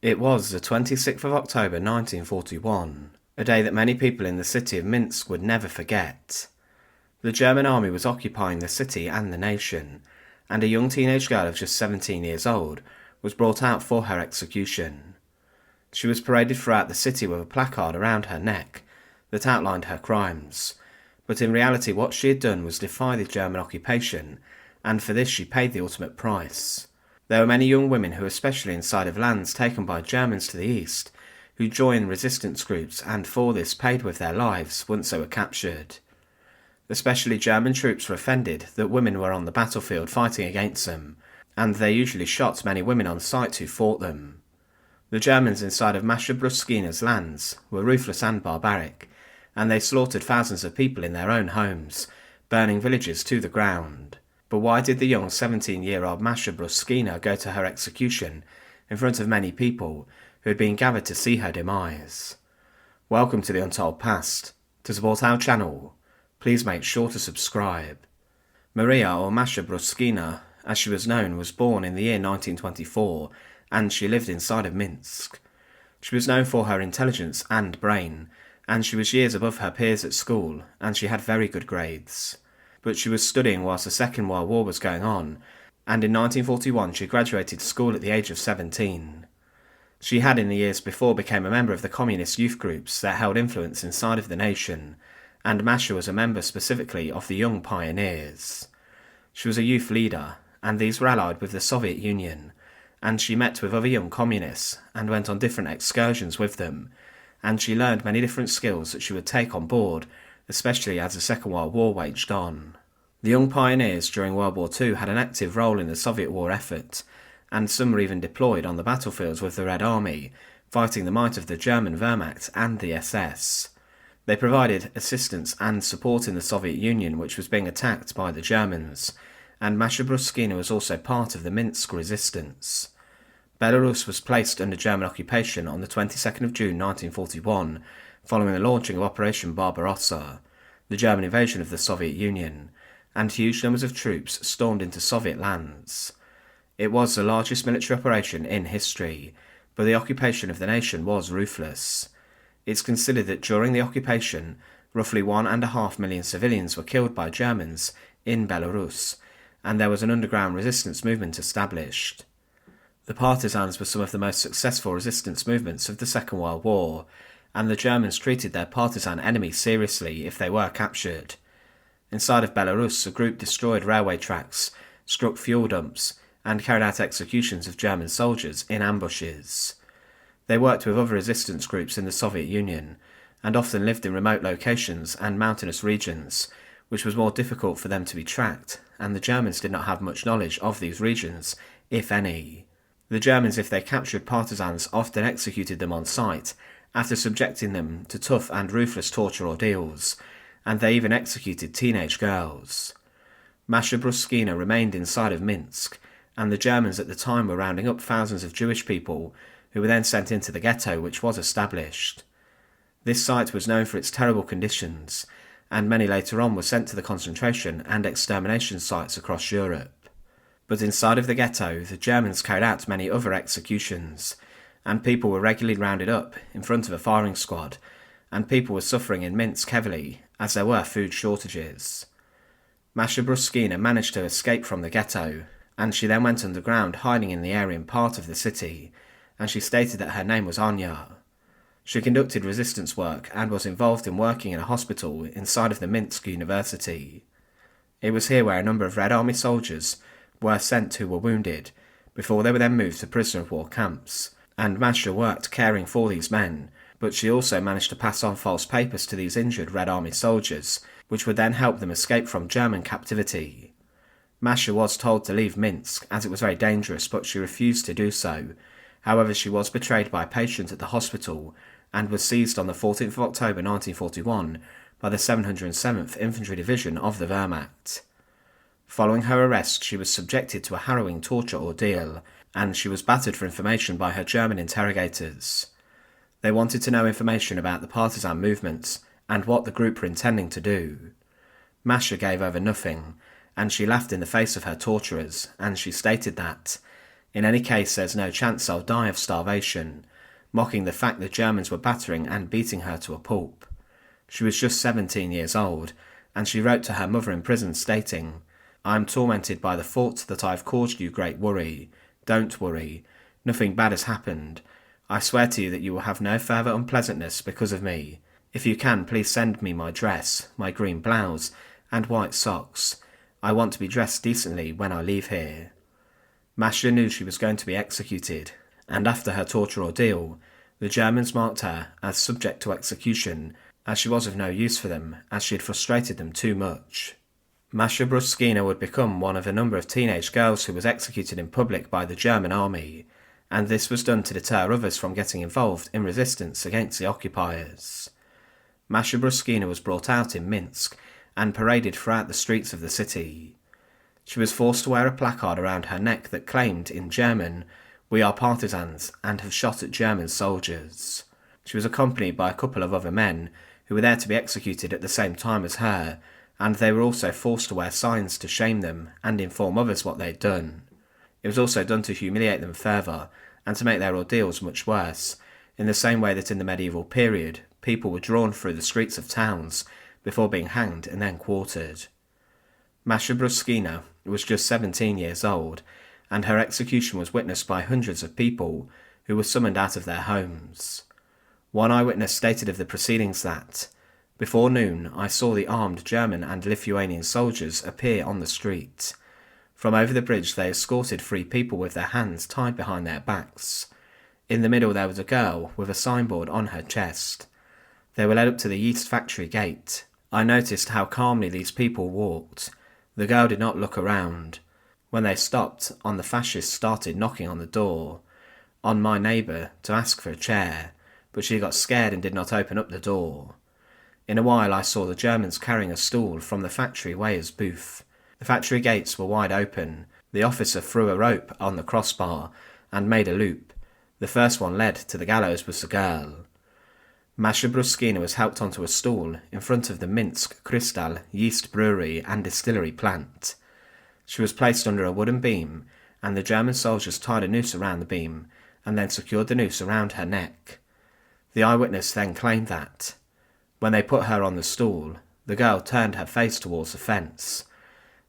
It was the 26th of October 1941, a day that many people in the city of Minsk would never forget. The German army was occupying the city and the nation, and a young teenage girl of just 17 years old was brought out for her execution. She was paraded throughout the city with a placard around her neck that outlined her crimes, but in reality what she had done was defy the German occupation, and for this she paid the ultimate price. There were many young women who, especially inside of lands taken by Germans to the east, who joined resistance groups and for this paid with their lives once they were captured. Especially German troops were offended that women were on the battlefield fighting against them, and they usually shot many women on sight who fought them. The Germans inside of Masha Bruskina's lands were ruthless and barbaric, and they slaughtered thousands of people in their own homes, burning villages to the ground. But why did the young 17-year-old Masha Bruskina go to her execution in front of many people who had been gathered to see her demise? Welcome to The Untold Past. To support our channel, please make sure to subscribe. Maria, or Masha Bruskina, as she was known, was born in the year 1924, and she lived inside of Minsk. She was known for her intelligence and brain, and she was years above her peers at school, and she had very good grades. But she was studying whilst the Second World War was going on, and in 1941 she graduated school at the age of 17. She had in the years before become a member of the communist youth groups that held influence inside of the nation, and Masha was a member specifically of the Young Pioneers. She was a youth leader, and these were allied with the Soviet Union, and she met with other young communists and went on different excursions with them, and she learned many different skills that she would take on board, especially as the Second World War waged on. The Young Pioneers during World War II had an active role in the Soviet war effort, and some were even deployed on the battlefields with the Red Army, fighting the might of the German Wehrmacht and the SS. They provided assistance and support in the Soviet Union, which was being attacked by the Germans, and Masha Bruskina was also part of the Minsk resistance. Belarus was placed under German occupation on the 22nd of June 1941, following the launching of Operation Barbarossa, the German invasion of the Soviet Union, and huge numbers of troops stormed into Soviet lands. It was the largest military operation in history, but the occupation of the nation was ruthless. It's considered that during the occupation, roughly 1.5 million civilians were killed by Germans in Belarus, and there was an underground resistance movement established. The Partisans were some of the most successful resistance movements of the Second World War, and the Germans treated their partisan enemies seriously if they were captured. Inside of Belarus, the group destroyed railway tracks, struck fuel dumps, and carried out executions of German soldiers in ambushes. They worked with other resistance groups in the Soviet Union, and often lived in remote locations and mountainous regions, which was more difficult for them to be tracked, and the Germans did not have much knowledge of these regions, if any. The Germans, if they captured partisans, often executed them on sight, after subjecting them to tough and ruthless torture ordeals, and they even executed teenage girls. Masha Bruskina remained inside of Minsk, and the Germans at the time were rounding up thousands of Jewish people who were then sent into the ghetto which was established. This site was known for its terrible conditions, and many later on were sent to the concentration and extermination sites across Europe. But inside of the ghetto, the Germans carried out many other executions, and people were regularly rounded up in front of a firing squad, and people were suffering in Minsk heavily as there were food shortages. Masha Bruskina managed to escape from the ghetto, and she then went underground, hiding in the Aryan part of the city, and she stated that her name was Anya. She conducted resistance work and was involved in working in a hospital inside of the Minsk University. It was here where a number of Red Army soldiers were sent who were wounded, before they were then moved to prisoner of war camps, and Masha worked caring for these men, but she also managed to pass on false papers to these injured Red Army soldiers, which would then help them escape from German captivity. Masha was told to leave Minsk, as it was very dangerous, but she refused to do so. However, she was betrayed by a patient at the hospital, and was seized on the 14th of October 1941 by the 707th Infantry Division of the Wehrmacht. Following her arrest, she was subjected to a harrowing torture ordeal, and she was battered for information by her German interrogators. They wanted to know information about the partisan movements and what the group were intending to do. Masha gave over nothing, and she laughed in the face of her torturers, and she stated that, In any case, there's no chance I'll die of starvation, mocking the fact the Germans were battering and beating her to a pulp. She was just 17 years old, and she wrote to her mother in prison stating, "I am tormented by the thought that I have caused you great worry. Don't worry. Nothing bad has happened. I swear to you that you will have no further unpleasantness because of me. If you can, please send me my dress, my green blouse, and white socks. I want to be dressed decently when I leave here." Masha knew she was going to be executed, and after her torture ordeal, the Germans marked her as subject to execution, as she was of no use for them, as she had frustrated them too much. Masha Bruskina would become one of a number of teenage girls who was executed in public by the German army, and this was done to deter others from getting involved in resistance against the occupiers. Masha Bruskina was brought out in Minsk and paraded throughout the streets of the city. She was forced to wear a placard around her neck that claimed, in German, "We are partisans and have shot at German soldiers." She was accompanied by a couple of other men who were there to be executed at the same time as her, and they were also forced to wear signs to shame them and inform others what they'd done. It was also done to humiliate them further and to make their ordeals much worse, in the same way that in the medieval period, people were drawn through the streets of towns before being hanged and then quartered. Masha Bruskina was just 17 years old, and her execution was witnessed by hundreds of people who were summoned out of their homes. One eyewitness stated of the proceedings that, "Before noon, I saw the armed German and Lithuanian soldiers appear on the street. From over the bridge they escorted 3 people with their hands tied behind their backs. In the middle there was a girl with a signboard on her chest. They were led up to the yeast factory gate. I noticed how calmly these people walked. The girl did not look around. When they stopped, the fascists started knocking on the door, on my neighbour, to ask for a chair, but she got scared and did not open up the door. In a while I saw the Germans carrying a stool from the factory weighers' booth. The factory gates were wide open. The officer threw a rope on the crossbar and made a loop. The first one led to the gallows was the girl." Masha Bruskina was helped onto a stool in front of the Minsk Crystal yeast brewery and distillery plant. She was placed under a wooden beam, and the German soldiers tied a noose around the beam and then secured the noose around her neck. The eyewitness then claimed that, when they put her on the stool, the girl turned her face towards the fence.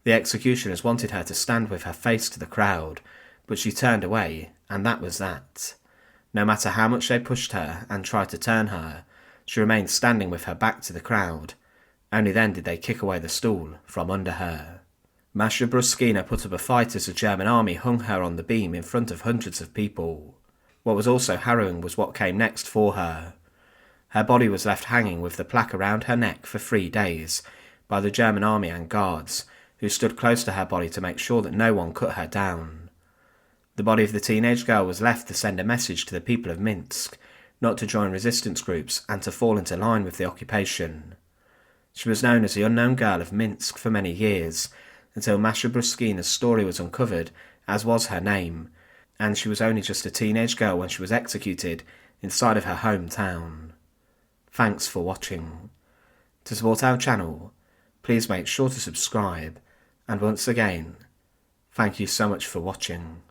The executioners wanted her to stand with her face to the crowd, but she turned away, and that was that. No matter how much they pushed her and tried to turn her, she remained standing with her back to the crowd. Only then did they kick away the stool from under her. Masha Bruskina put up a fight as the German army hung her on the beam in front of hundreds of people. What was also harrowing was what came next for her. Her body was left hanging with the plaque around her neck for 3 days by the German army and guards, who stood close to her body to make sure that no one cut her down. The body of the teenage girl was left to send a message to the people of Minsk, not to join resistance groups and to fall into line with the occupation. She was known as the unknown girl of Minsk for many years, until Masha Bruskina's story was uncovered, as was her name, and she was only just a teenage girl when she was executed inside of her hometown. Thanks for watching. To support our channel, please make sure to subscribe, and once again, thank you so much for watching.